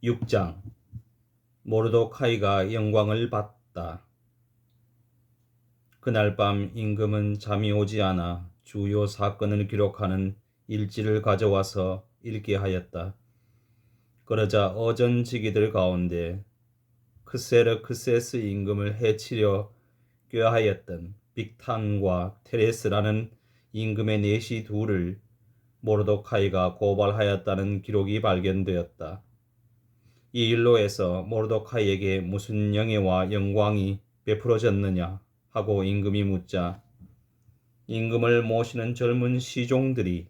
6장 모르도카이가 영광을 받다. 그날 밤 임금은 잠이 오지 않아 주요 사건을 기록하는 일지를 가져와서 읽게 하였다. 그러자 어전지기들 가운데 크세르크세스 임금을 해치려 꾀하였던 빅탄과 테레스라는 임금의 내시 둘을 모르도카이가 고발하였다는 기록이 발견되었다. 이 일로 해서 모르도카이에게 무슨 영예와 영광이 베풀어졌느냐 하고 임금이 묻자 임금을 모시는 젊은 시종들이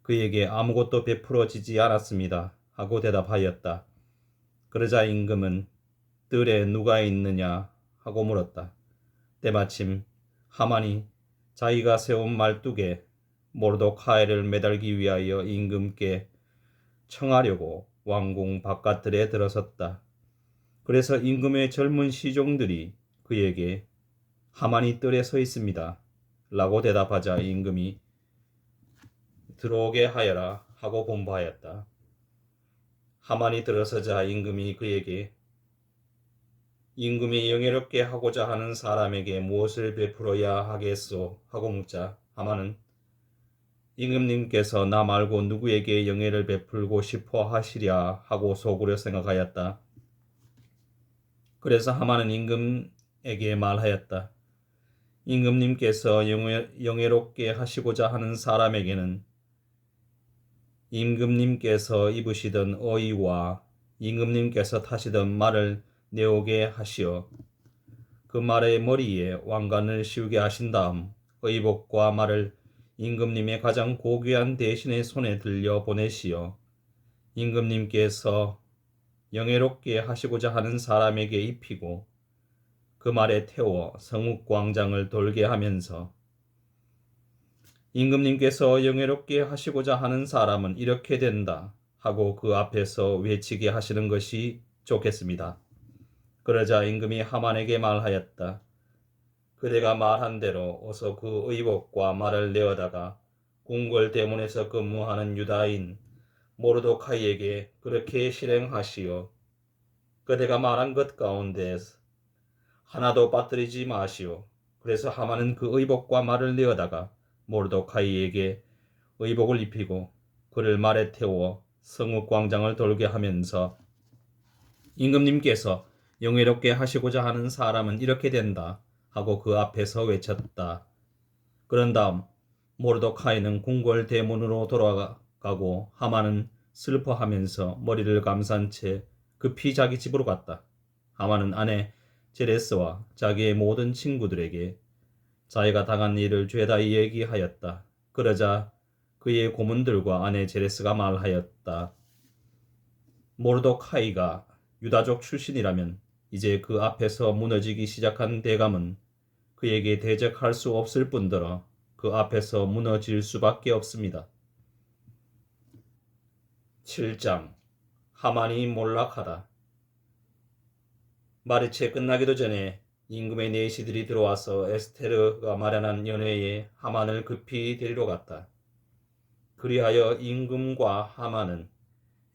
그에게 아무것도 베풀어지지 않았습니다 하고 대답하였다. 그러자 임금은 뜰에 누가 있느냐 하고 물었다. 때마침 하만이 자기가 세운 말뚝에 모르도카이를 매달기 위하여 임금께 청하려고 왕궁 바깥들에 들어섰다. 그래서 임금의 젊은 시종들이 그에게 하만이 뜰에 서 있습니다 라고 대답하자 임금이 들어오게 하여라 하고 분부하였다. 하만이 들어서자 임금이 그에게 임금이 영예롭게 하고자 하는 사람에게 무엇을 베풀어야 하겠소 하고 묻자 하만은 임금님께서 나 말고 누구에게 영예를 베풀고 싶어 하시랴 하고 속으로 생각하였다. 그래서 하만은 임금에게 말하였다. 임금님께서 영예롭게 하시고자 하는 사람에게는 임금님께서 입으시던 의와 임금님께서 타시던 말을 내오게 하시어 그 말의 머리에 왕관을 씌우게 하신 다음 의복과 말을 임금님의 가장 고귀한 대신의 손에 들려 보내시어 임금님께서 영예롭게 하시고자 하는 사람에게 입히고 그 말에 태워 성읍광장을 돌게 하면서 임금님께서 영예롭게 하시고자 하는 사람은 이렇게 된다 하고 그 앞에서 외치게 하시는 것이 좋겠습니다. 그러자 임금이 하만에게 말하였다. 그대가 말한 대로 어서 그 의복과 말을 내어다가 궁궐 대문에서 근무하는 유다인 모르도카이에게 그렇게 실행하시오. 그대가 말한 것 가운데 하나도 빠뜨리지 마시오. 그래서 하만은 그 의복과 말을 내어다가 모르도카이에게 의복을 입히고 그를 말에 태워 성읍광장을 돌게 하면서 임금님께서 영예롭게 하시고자 하는 사람은 이렇게 된다 하고 그 앞에서 외쳤다. 그런 다음 모르도카이는 궁궐 대문으로 돌아가고 하만은 슬퍼하면서 머리를 감싼 채 급히 자기 집으로 갔다. 하만은 아내 제레스와 자기의 모든 친구들에게 자기가 당한 일을 죄다 얘기하였다. 그러자 그의 고문들과 아내 제레스가 말하였다. 모르도카이가 유다족 출신이라면 이제 그 앞에서 무너지기 시작한 대감은 그에게 대적할 수 없을 뿐더러 그 앞에서 무너질 수밖에 없습니다. 7장 하만이 몰락하다. 말이 채 끝나기도 전에 임금의 내시들이 들어와서 에스테르가 마련한 연회에 하만을 급히 데리러 갔다. 그리하여 임금과 하만은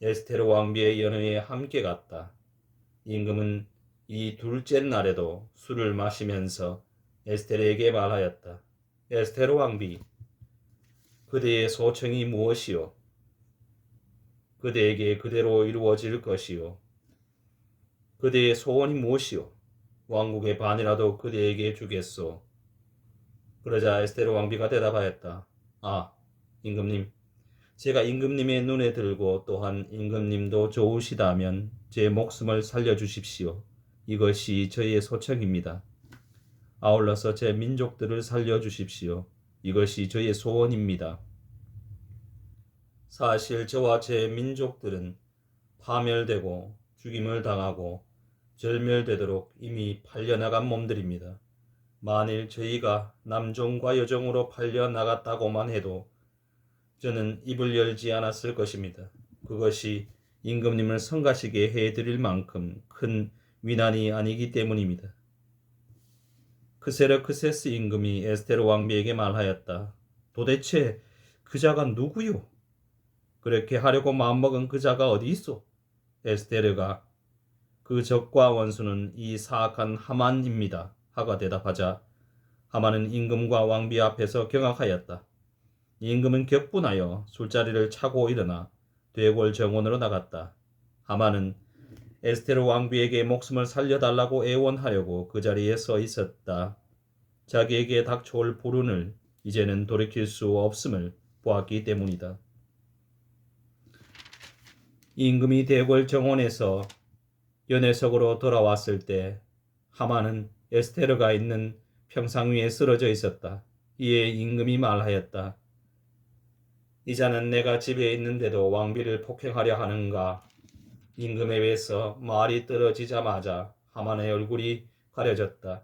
에스테르 왕비의 연회에 함께 갔다. 임금은 이 둘째 날에도 술을 마시면서 에스테르에게 말하였다. 에스테르 왕비, 그대의 소청이 무엇이요? 그대에게 그대로 이루어질 것이요. 그대의 소원이 무엇이요? 왕국의 반이라도 그대에게 주겠소. 그러자 에스테르 왕비가 대답하였다. 아, 임금님, 제가 임금님의 눈에 들고 또한 임금님도 좋으시다면 제 목숨을 살려주십시오. 이것이 저의 소청입니다. 아울러서 제 민족들을 살려주십시오. 이것이 저의 소원입니다. 사실 저와 제 민족들은 파멸되고 죽임을 당하고 절멸되도록 이미 팔려나간 몸들입니다. 만일 저희가 남종과 여종으로 팔려나갔다고만 해도 저는 입을 열지 않았을 것입니다. 그것이 임금님을 성가시게 해드릴 만큼 큰 위난이 아니기 때문입니다. 크세르크세스 임금이 에스테르 왕비에게 말하였다. 도대체 그 자가 누구요? 그렇게 하려고 마음먹은 그 자가 어디 있어? 에스테르가 그 적과 원수는 이 사악한 하만입니다 하가 대답하자 하만은 임금과 왕비 앞에서 경악하였다. 임금은 격분하여 술자리를 차고 일어나 되골 정원으로 나갔다. 하만은 에스테르 왕비에게 목숨을 살려달라고 애원하려고 그 자리에 서 있었다. 자기에게 닥쳐올 불운을 이제는 돌이킬 수 없음을 보았기 때문이다. 임금이 대궐 정원에서 연회석으로 돌아왔을 때 하만은 에스테르가 있는 평상 위에 쓰러져 있었다. 이에 임금이 말하였다. 이자는 내가 집에 있는데도 왕비를 폭행하려 하는가? 임금에 의해서 말이 떨어지자마자 하만의 얼굴이 가려졌다.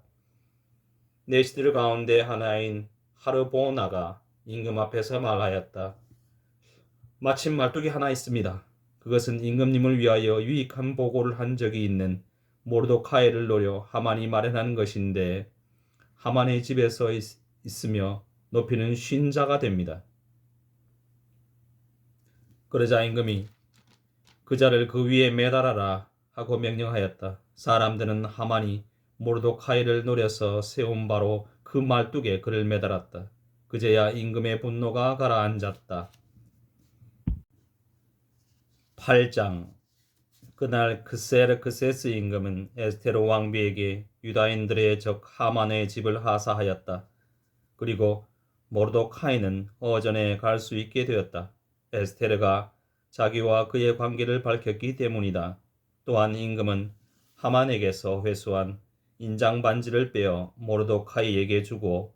내시들 가운데 하나인 하르보나가 임금 앞에서 말하였다. 마침 말뚝이 하나 있습니다. 그것은 임금님을 위하여 유익한 보고를 한 적이 있는 모르도카이를 노려 하만이 마련한 것인데 하만의 집에서 있으며 높이는 쉰 자가 됩니다. 그러자 임금이 그 자를 그 위에 매달아라 하고 명령하였다. 사람들은 하만이 모르도카이를 노려서 세운 바로 그 말뚝에 그를 매달았다. 그제야 임금의 분노가 가라앉았다. 8장 그날 크세르크세스 임금은 에스테르 왕비에게 유다인들의 적 하만의 집을 하사하였다. 그리고 모르도카이는 어전에 갈 수 있게 되었다. 에스테르가 자기와 그의 관계를 밝혔기 때문이다. 또한 임금은 하만에게서 회수한 인장 반지를 빼어 모르도카이에게 주고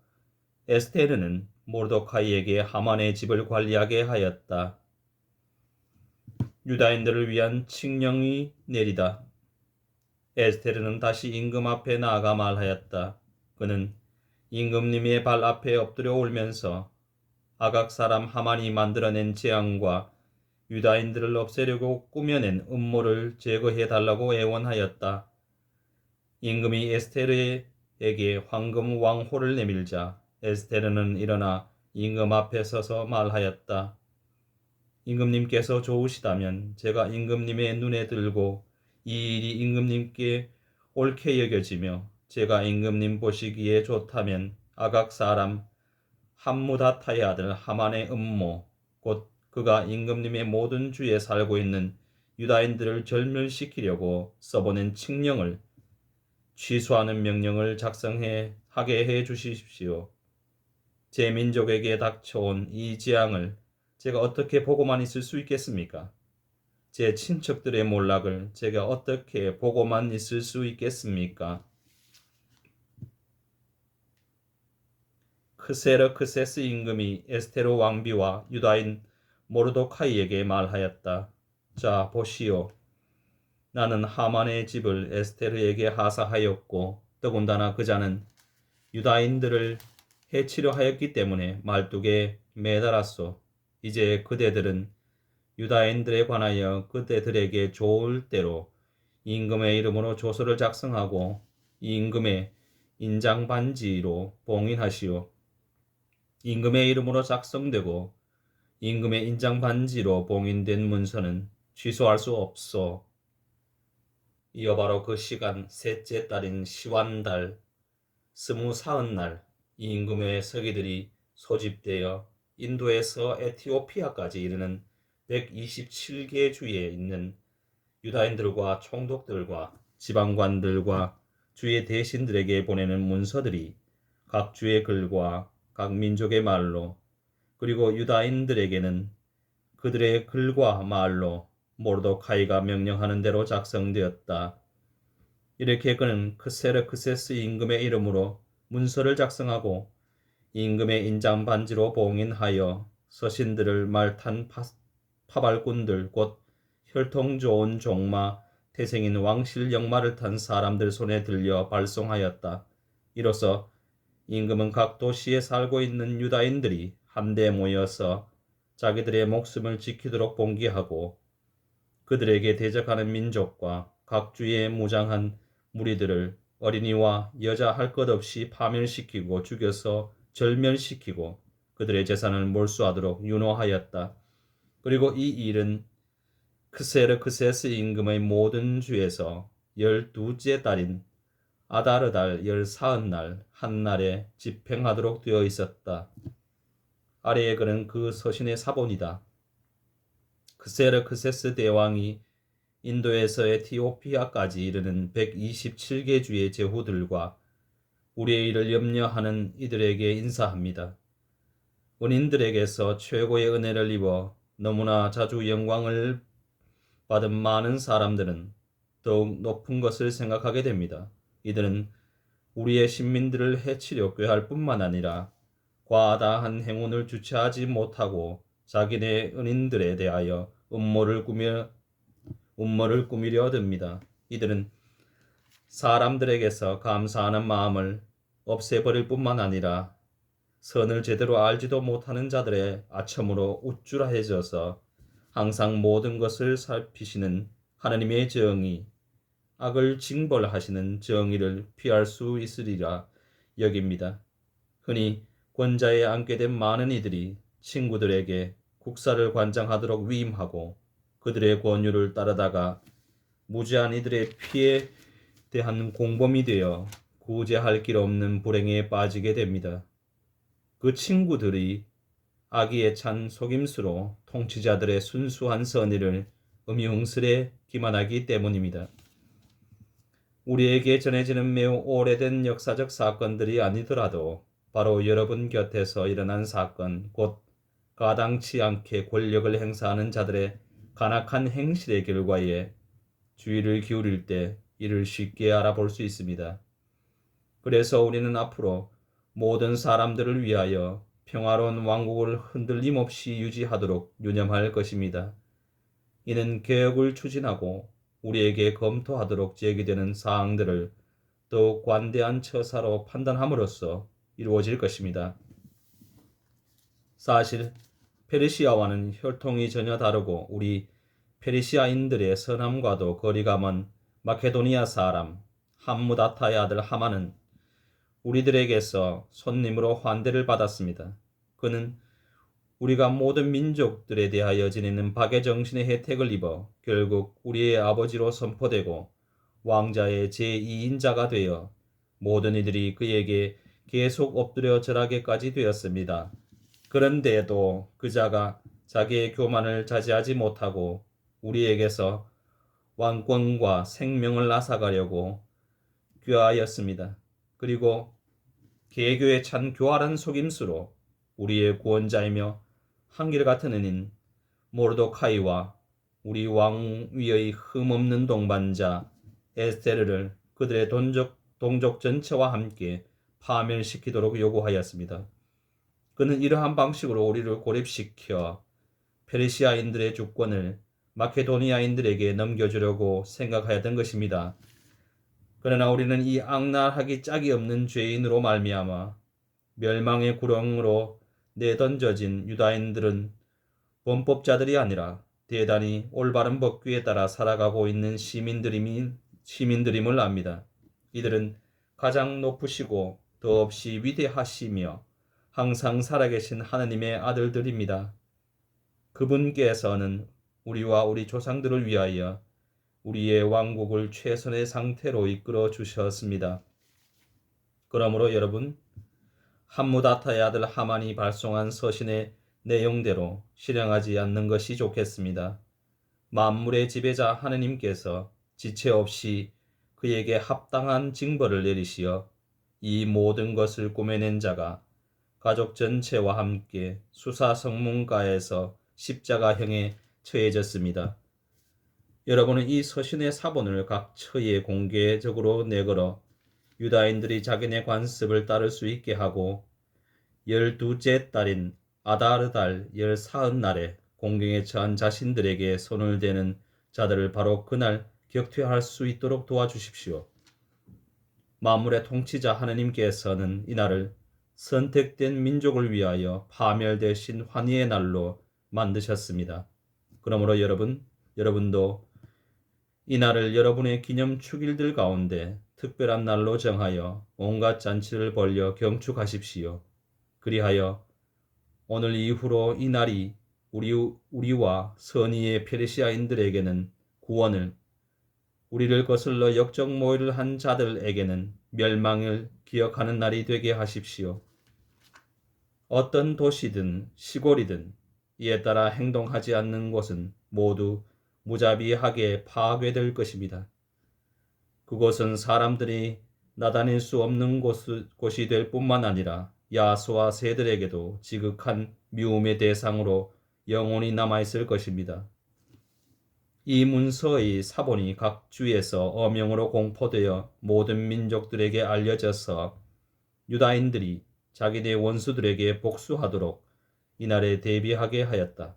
에스테르는 모르도카이에게 하만의 집을 관리하게 하였다. 유다인들을 위한 칙령이 내리다. 에스테르는 다시 임금 앞에 나아가 말하였다. 그는 임금님의 발 앞에 엎드려 울면서 아각 사람 하만이 만들어낸 재앙과 유다인들을 없애려고 꾸며낸 음모를 제거해 달라고 애원하였다. 임금이 에스테르에게 황금 왕호를 내밀자 에스테르는 일어나 임금 앞에 서서 말하였다. 임금님께서 좋으시다면 제가 임금님의 눈에 들고 이 일이 임금님께 옳게 여겨지며 제가 임금님 보시기에 좋다면 아각 사람 함무다타의 아들 하만의 음모 곧 그가 임금님의 모든 주에 살고 있는 유다인들을 절멸시키려고 써보낸 칙령을 취소하는 명령을 하게 해 주십시오. 제 민족에게 닥쳐온 이 재앙을 제가 어떻게 보고만 있을 수 있겠습니까? 제 친척들의 몰락을 제가 어떻게 보고만 있을 수 있겠습니까? 크세르크세스 임금이 에스테르 왕비와 유다인 모르도카이에게 말하였다. 자, 보시오. 나는 하만의 집을 에스테르에게 하사하였고 더군다나 그 자는 유다인들을 해치려 하였기 때문에 말뚝에 매달았소. 이제 그대들은 유다인들에 관하여 그대들에게 좋을 대로 임금의 이름으로 조서를 작성하고 임금의 인장 반지로 봉인하시오. 임금의 이름으로 작성되고 임금의 인장 반지로 봉인된 문서는 취소할 수 없소. 이어 바로 그 시간 셋째 달인 시완달 24날 임금의 서기들이 소집되어 인도에서 에티오피아까지 이르는 127개 주에 있는 유다인들과 총독들과 지방관들과 주의 대신들에게 보내는 문서들이 각 주의 글과 각 민족의 말로 그리고 유다인들에게는 그들의 글과 말로 모르도카이가 명령하는 대로 작성되었다. 이렇게 그는 크세르크세스 임금의 이름으로 문서를 작성하고 임금의 인장 반지로 봉인하여 서신들을 말탄 파발꾼들 곧 혈통 좋은 종마 태생인 왕실 역마를 탄 사람들 손에 들려 발송하였다. 이로써 임금은 각 도시에 살고 있는 유다인들이 한데 모여서 자기들의 목숨을 지키도록 봉기하고 그들에게 대적하는 민족과 각 주의 무장한 무리들을 어린이와 여자 할 것 없이 파멸시키고 죽여서 절멸시키고 그들의 재산을 몰수하도록 윤호하였다. 그리고 이 일은 크세르크세스 임금의 모든 주에서 12째 달인 아다르달 14날 한 날에 집행하도록 되어 있었다. 아래의 글은 그 서신의 사본이다. 크세르크세스 대왕이 인도에서 에티오피아까지 이르는 127개 주의 제후들과 우리의 일을 염려하는 이들에게 인사합니다. 은인들에게서 최고의 은혜를 입어 너무나 자주 영광을 받은 많은 사람들은 더욱 높은 것을 생각하게 됩니다. 이들은 우리의 신민들을 해치려 꾀할 뿐만 아니라 과다한 행운을 주체하지 못하고 자기네 은인들에 대하여 음모를 꾸미려 듭니다. 이들은 사람들에게서 감사하는 마음을 없애버릴 뿐만 아니라 선을 제대로 알지도 못하는 자들의 아첨으로 우쭐해져서 항상 모든 것을 살피시는 하나님의 정의, 악을 징벌하시는 정의를 피할 수 있으리라 여깁니다. 흔히 권좌에 앉게 된 많은 이들이 친구들에게 국사를 관장하도록 위임하고 그들의 권유를 따르다가 무지한 이들의 피에 대한 공범이 되어 구제할 길 없는 불행에 빠지게 됩니다. 그 친구들이 악의에 찬 속임수로 통치자들의 순수한 선의를 음흉스레 기만하기 때문입니다. 우리에게 전해지는 매우 오래된 역사적 사건들이 아니더라도 바로 여러분 곁에서 일어난 사건, 곧 가당치 않게 권력을 행사하는 자들의 간악한 행실의 결과에 주의를 기울일 때 이를 쉽게 알아볼 수 있습니다. 그래서 우리는 앞으로 모든 사람들을 위하여 평화로운 왕국을 흔들림 없이 유지하도록 유념할 것입니다. 이는 개혁을 추진하고 우리에게 검토하도록 제기되는 사항들을 더욱 관대한 처사로 판단함으로써 이루어질 것입니다. 사실 페르시아와는 혈통이 전혀 다르고 우리 페르시아인들의 선함과도 거리가 먼 마케도니아 사람 함무다타의 아들 하만은 우리들에게서 손님으로 환대를 받았습니다. 그는 우리가 모든 민족들에 대하여 지니는 박의 정신의 혜택을 입어 결국 우리의 아버지로 선포되고 왕자의 제2인자가 되어 모든 이들이 그에게 계속 엎드려 절하게까지 되었습니다. 그런데도 그자가 자기의 교만을 자제하지 못하고 우리에게서 왕권과 생명을 앗아가려고 꾀하였습니다. 그리고 개교에 찬 교활한 속임수로 우리의 구원자이며 한결같은 은인 모르도카이와 우리 왕위의 흠없는 동반자 에스테르를 그들의 동족 전체와 함께 파멸시키도록 요구하였습니다. 그는 이러한 방식으로 우리를 고립시켜 페르시아인들의 주권을 마케도니아인들에게 넘겨주려고 생각하였던 것입니다. 그러나 우리는 이 악랄하기 짝이 없는 죄인으로 말미암아 멸망의 구렁으로 내던져진 유다인들은 범법자들이 아니라 대단히 올바른 법규에 따라 살아가고 있는 시민들임을 압니다. 이들은 가장 높으시고 더없이 위대하시며 항상 살아계신 하나님의 아들들입니다. 그분께서는 우리와 우리 조상들을 위하여 우리의 왕국을 최선의 상태로 이끌어 주셨습니다. 그러므로 여러분, 함무다타의 아들 하만이 발송한 서신의 내용대로 실행하지 않는 것이 좋겠습니다. 만물의 지배자 하느님께서 지체 없이 그에게 합당한 징벌을 내리시어 이 모든 것을 꾸며낸 자가 가족 전체와 함께 수사성문가에서 십자가형에 처해졌습니다. 여러분은 이 서신의 사본을 각 처에 공개적으로 내걸어 유다인들이 자기네 관습을 따를 수 있게 하고 12째 달인 아다르달 14날에 공경에 처한 자신들에게 손을 대는 자들을 바로 그날 격퇴할 수 있도록 도와주십시오. 만물의 통치자 하느님께서는 이날을 선택된 민족을 위하여 파멸되신 환희의 날로 만드셨습니다. 그러므로 여러분도 이날을 여러분의 기념축일들 가운데 특별한 날로 정하여 온갖 잔치를 벌여 경축하십시오. 그리하여 오늘 이후로 이 날이 우리와 선의의 페르시아인들에게는 구원을, 우리를 거슬러 역적 모의를 한 자들에게는 멸망을 기억하는 날이 되게 하십시오. 어떤 도시든 시골이든 이에 따라 행동하지 않는 곳은 모두 무자비하게 파괴될 것입니다. 그곳은 사람들이 나다닐 수 없는 곳이 될 뿐만 아니라 야수와 새들에게도 지극한 미움의 대상으로 영원히 남아있을 것입니다. 이 문서의 사본이 각 주에서 어명으로 공포되어 모든 민족들에게 알려져서 유다인들이 자기네 원수들에게 복수하도록 이날에 대비하게 하였다.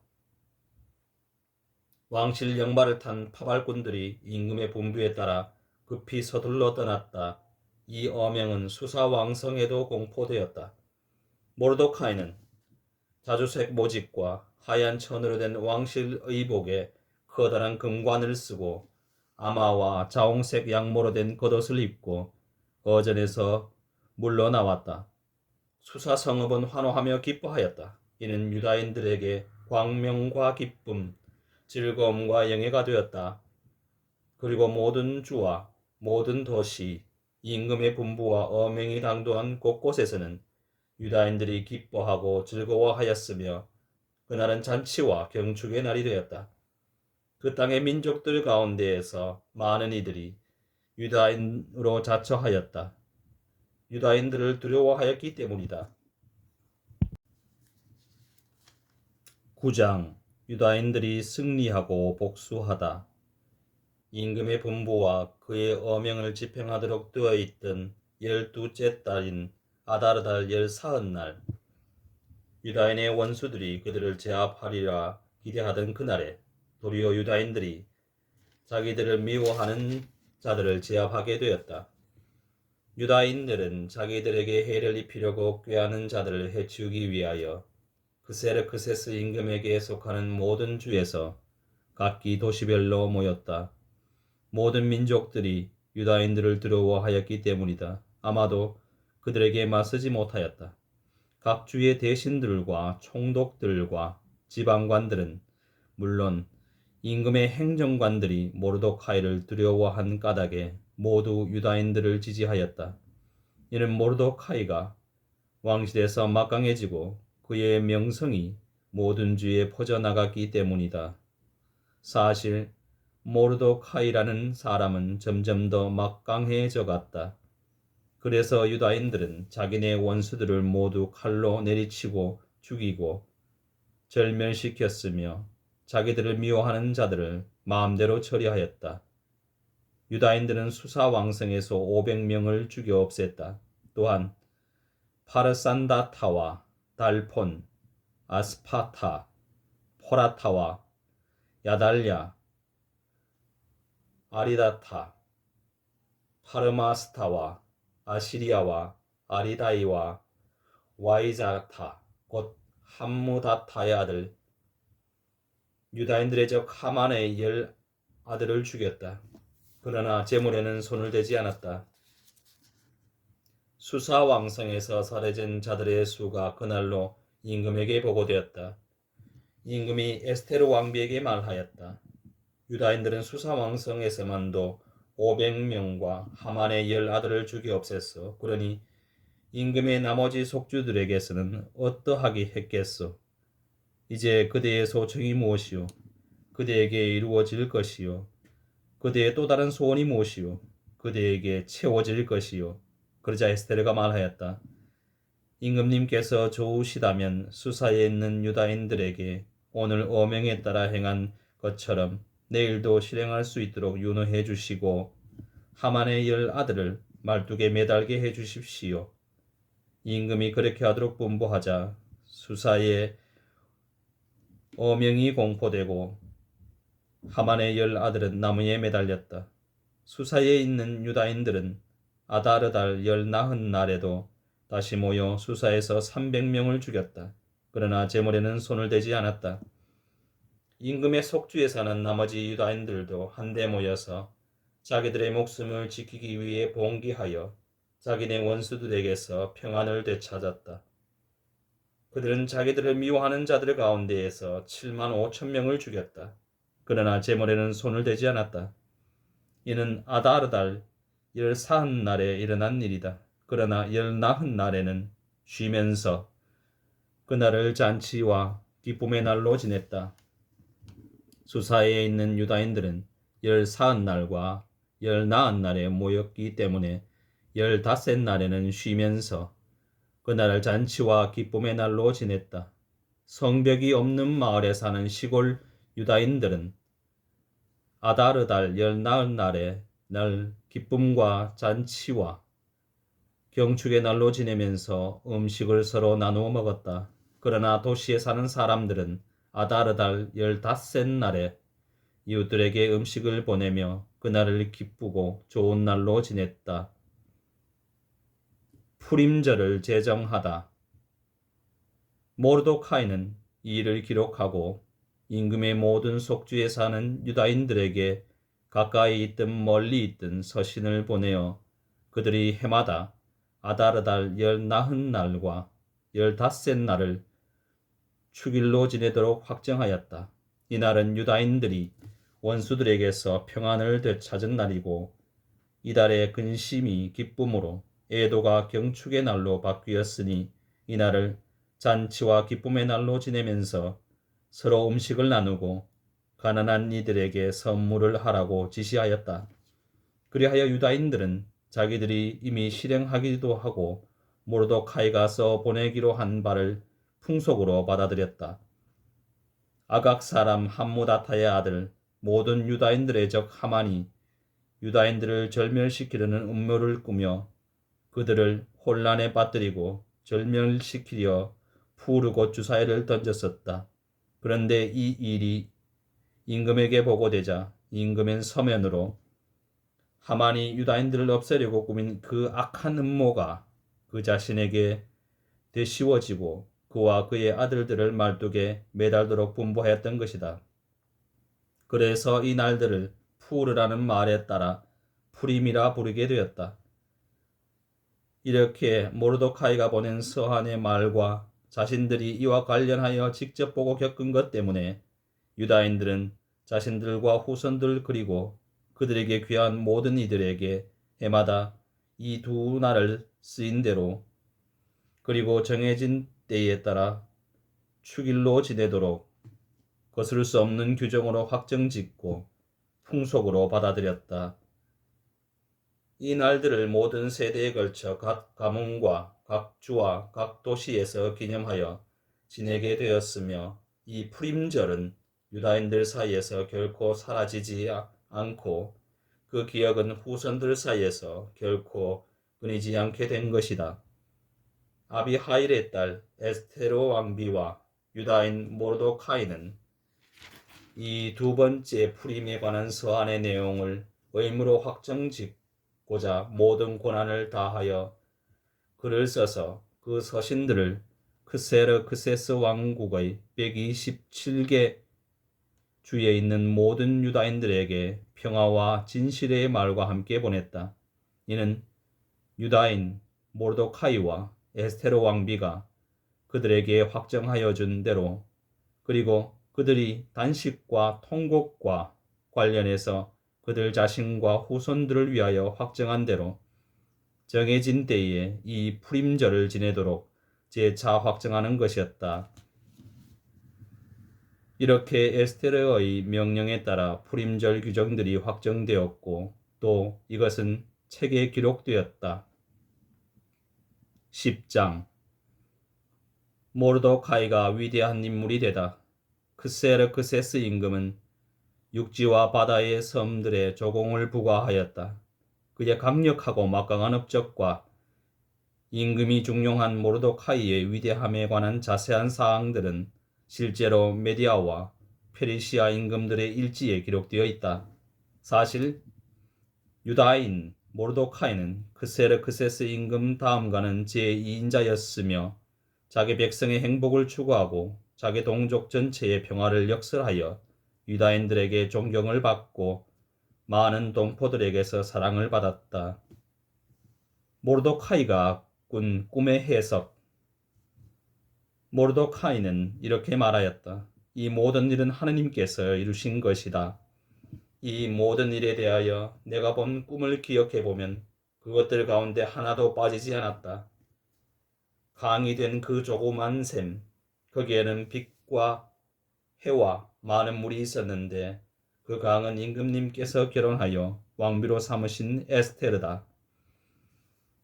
왕실 영마를 탄 파발꾼들이 임금의 분부에 따라 급히 서둘러 떠났다. 이 어명은 수사왕성에도 공포되었다. 모르도카이는 자주색 모직과 하얀 천으로 된 왕실 의복에 커다란 금관을 쓰고 아마와 자홍색 양모로 된 겉옷을 입고 거전에서 물러나왔다. 수사 성읍은 환호하며 기뻐하였다. 이는 유다인들에게 광명과 기쁨, 즐거움과 영예가 되었다. 그리고 모든 주와 모든 도시, 임금의 분부와 어명이 당도한 곳곳에서는 유다인들이 기뻐하고 즐거워하였으며 그날은 잔치와 경축의 날이 되었다. 그 땅의 민족들 가운데에서 많은 이들이 유다인으로 자처하였다. 유다인들을 두려워하였기 때문이다. 9장 유다인들이 승리하고 복수하다. 임금의 분부와 그의 어명을 집행하도록 되어 있던 12째 달인 아다르달 14날 유다인의 원수들이 그들을 제압하리라 기대하던 그날에 도리어 유다인들이 자기들을 미워하는 자들을 제압하게 되었다. 유다인들은 자기들에게 해를 입히려고 꾀하는 자들을 해치우기 위하여 그세르크세스 임금에게 속하는 모든 주에서 각기 도시별로 모였다. 모든 민족들이 유다인들을 두려워하였기 때문이다. 아마도 그들에게 맞서지 못하였다. 각 주의 대신들과 총독들과 지방관들은 물론 임금의 행정관들이 모르도카이를 두려워한 까닭에 모두 유다인들을 지지하였다. 이는 모르도카이가 왕실에서 막강해지고 그의 명성이 모든 주에 퍼져나갔기 때문이다. 사실 모르도카이라는 사람은 점점 더 막강해져 갔다. 그래서 유다인들은 자기네 원수들을 모두 칼로 내리치고 죽이고 절멸시켰으며 자기들을 미워하는 자들을 마음대로 처리하였다. 유다인들은 수사왕성에서 500명을 죽여 없앴다. 또한 파르산다타와 달폰, 아스파타, 포라타와 야달랴, 아리다타, 파르마스타와 아시리아와 아리다이와 와이자타 곧 함무다타의 아들 유다인들의 적 하만의 10 아들을 죽였다. 그러나 제물에는 손을 대지 않았다. 수사왕성에서 살해진 자들의 수가 그날로 임금에게 보고되었다. 임금이 에스테르 왕비에게 말하였다. 유다인들은 수사왕성에서만도 500명과 하만의 10 아들을 죽여 없앴어. 그러니 임금의 나머지 속주들에게서는 어떠하게 했겠소? 이제 그대의 소청이 무엇이요? 그대에게 이루어질 것이요? 그대의 또 다른 소원이 무엇이요? 그대에게 채워질 것이요? 그러자 에스테르가 말하였다. 임금님께서 좋으시다면 수사에 있는 유다인들에게 오늘 어명에 따라 행한 것처럼 내일도 실행할 수 있도록 윤호해 주시고 하만의 10 아들을 말뚝에 매달게 해 주십시오. 임금이 그렇게 하도록 분부하자 수사에 어명이 공포되고 하만의 10 아들은 나무에 매달렸다. 수사에 있는 유다인들은 아다르달 14날에도 다시 모여 수사에서 300명을 죽였다. 그러나 제물에는 손을 대지 않았다. 임금의 속주에 사는 나머지 유다인들도 한데 모여서 자기들의 목숨을 지키기 위해 봉기하여 자기네 원수들에게서 평안을 되찾았다. 그들은 자기들을 미워하는 자들 가운데에서 7만 5천 명을 죽였다. 그러나 제물에는 손을 대지 않았다. 이는 아다르달 14날에 일어난 일이다. 그러나 14날에는 쉬면서 그날을 잔치와 기쁨의 날로 지냈다. 수사에 있는 유다인들은 14날과 14날에 모였기 때문에 15날에는 쉬면서 그날을 잔치와 기쁨의 날로 지냈다. 성벽이 없는 마을에 사는 시골 유다인들은 아다르달 14날에 날 기쁨과 잔치와 경축의 날로 지내면서 음식을 서로 나누어 먹었다. 그러나 도시에 사는 사람들은 아다르달 15날에 이웃들에게 음식을 보내며 그날을 기쁘고 좋은 날로 지냈다. 푸림절을 제정하다. 모르도카이는 이 일을 기록하고 임금의 모든 속주에 사는 유다인들에게 가까이 있든 멀리 있든 서신을 보내어 그들이 해마다 아다르달 14날과 15날을 축일로 지내도록 확정하였다. 이날은 유다인들이 원수들에게서 평안을 되찾은 날이고 이달의 근심이 기쁨으로 애도가 경축의 날로 바뀌었으니 이날을 잔치와 기쁨의 날로 지내면서 서로 음식을 나누고 가난한 이들에게 선물을 하라고 지시하였다. 그리하여 유다인들은 자기들이 이미 실행하기도 하고 모르도카이가 써 보내기로 한 바를 풍속으로 받아들였다. 아각 사람 함무다타의 아들 모든 유다인들의 적 하만이 유다인들을 절멸시키려는 음모를 꾸며 그들을 혼란에 빠뜨리고 절멸시키려 푸르고 주사위를 던졌었다. 그런데 이 일이 임금에게 보고되자 임금은 서면으로 하만이 유다인들을 없애려고 꾸민 그 악한 음모가 그 자신에게 되씌워지고 그와 그의 아들들을 말뚝에 매달도록 분부하였던 것이다. 그래서 이 날들을 푸르라는 말에 따라 푸림이라 부르게 되었다. 이렇게 모르도카이가 보낸 서한의 말과 자신들이 이와 관련하여 직접 보고 겪은 것 때문에 유다인들은 자신들과 후손들 그리고 그들에게 귀한 모든 이들에게 해마다 이 두 날을 쓰인 대로 그리고 정해진 때에 따라 축일로 지내도록 거스를 수 없는 규정으로 확정짓고 풍속으로 받아들였다. 이 날들을 모든 세대에 걸쳐 각 가문과 각 주와 각 도시에서 기념하여 지내게 되었으며 이 푸림절은 유다인들 사이에서 결코 사라지지 않고 그 기억은 후손들 사이에서 결코 끊이지 않게 된 것이다. 아비하일의 딸 에스테로 왕비와 유다인 모르도카이는 이 두 번째 푸림에 관한 서한의 내용을 의무로 확정짓고자 모든 권한을 다하여 글을 써서 그 서신들을 크세르크세스 왕국의 127개 주에 있는 모든 유다인들에게 평화와 진실의 말과 함께 보냈다. 이는 유다인 모르도카이와 에스테로 왕비가 그들에게 확정하여 준 대로 그리고 그들이 단식과 통곡과 관련해서 그들 자신과 후손들을 위하여 확정한 대로 정해진 때에 이 푸림절을 지내도록 재차 확정하는 것이었다. 이렇게 에스테르의 명령에 따라 푸림절 규정들이 확정되었고 또 이것은 책에 기록되었다. 10장 모르도카이가 위대한 인물이 되다. 크세르크세스 임금은 육지와 바다의 섬들에 조공을 부과하였다. 그의 강력하고 막강한 업적과 임금이 중용한 모르도카이의 위대함에 관한 자세한 사항들은 실제로 메디아와 페르시아 임금들의 일지에 기록되어 있다. 사실 유다인 모르도카이는 크세르크세스 임금 다음가는 제2인자였으며 자기 백성의 행복을 추구하고 자기 동족 전체의 평화를 역설하여 유다인들에게 존경을 받고 많은 동포들에게서 사랑을 받았다. 모르도카이가 꾼 꿈의 해석 모르도카이는 이렇게 말하였다. 이 모든 일은 하느님께서 이루신 것이다. 이 모든 일에 대하여 내가 본 꿈을 기억해 보면 그것들 가운데 하나도 빠지지 않았다. 강이 된 그 조그만 샘, 거기에는 빛과 해와 많은 물이 있었는데 그 강은 임금님께서 결혼하여 왕비로 삼으신 에스테르다.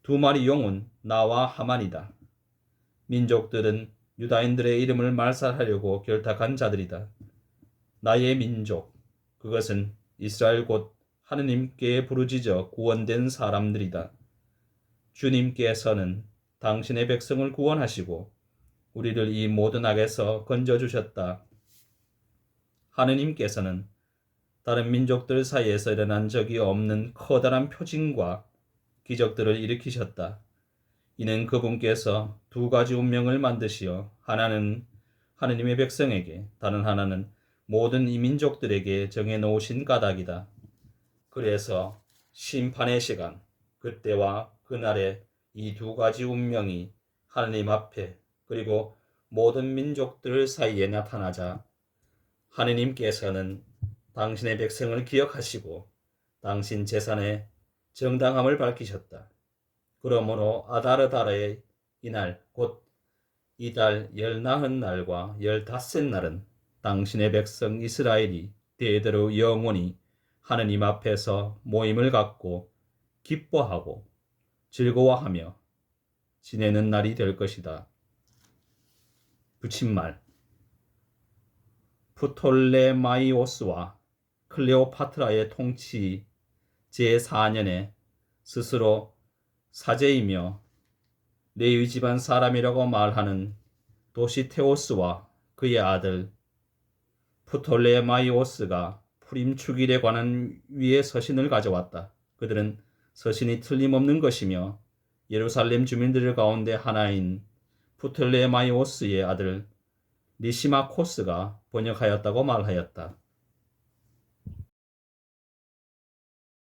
두 마리 용은 나와 하만이다. 민족들은 유다인들의 이름을 말살하려고 결탁한 자들이다. 나의 민족, 그것은 이스라엘 곧 하느님께 부르짖어 구원된 사람들이다. 주님께서는 당신의 백성을 구원하시고 우리를 이 모든 악에서 건져주셨다. 하느님께서는 다른 민족들 사이에서 일어난 적이 없는 커다란 표징과 기적들을 일으키셨다. 이는 그분께서 두 가지 운명을 만드시어 하나는 하느님의 백성에게, 다른 하나는 모든 이민족들에게 정해놓으신 까닭이다. 그래서 심판의 시간, 그때와 그날에 이 두 가지 운명이 하느님 앞에 그리고 모든 민족들 사이에 나타나자 하느님께서는 당신의 백성을 기억하시고 당신 재산의 정당함을 밝히셨다. 그러므로 아다르달의 이날 곧 이달 14날과 15날은 당신의 백성 이스라엘이 대대로 영원히 하느님 앞에서 모임을 갖고 기뻐하고 즐거워하며 지내는 날이 될 것이다. 붙임말 프톨레마이오스와 클레오파트라의 통치 제4년에 스스로 사제이며 레위 집안 사람이라고 말하는 도시테오스와 그의 아들 프톨레마이오스가 푸림 축일에 관한 위의 서신을 가져왔다. 그들은 서신이 틀림없는 것이며 예루살렘 주민들 가운데 하나인 프톨레마이오스의 아들 리시마코스가 번역하였다고 말하였다.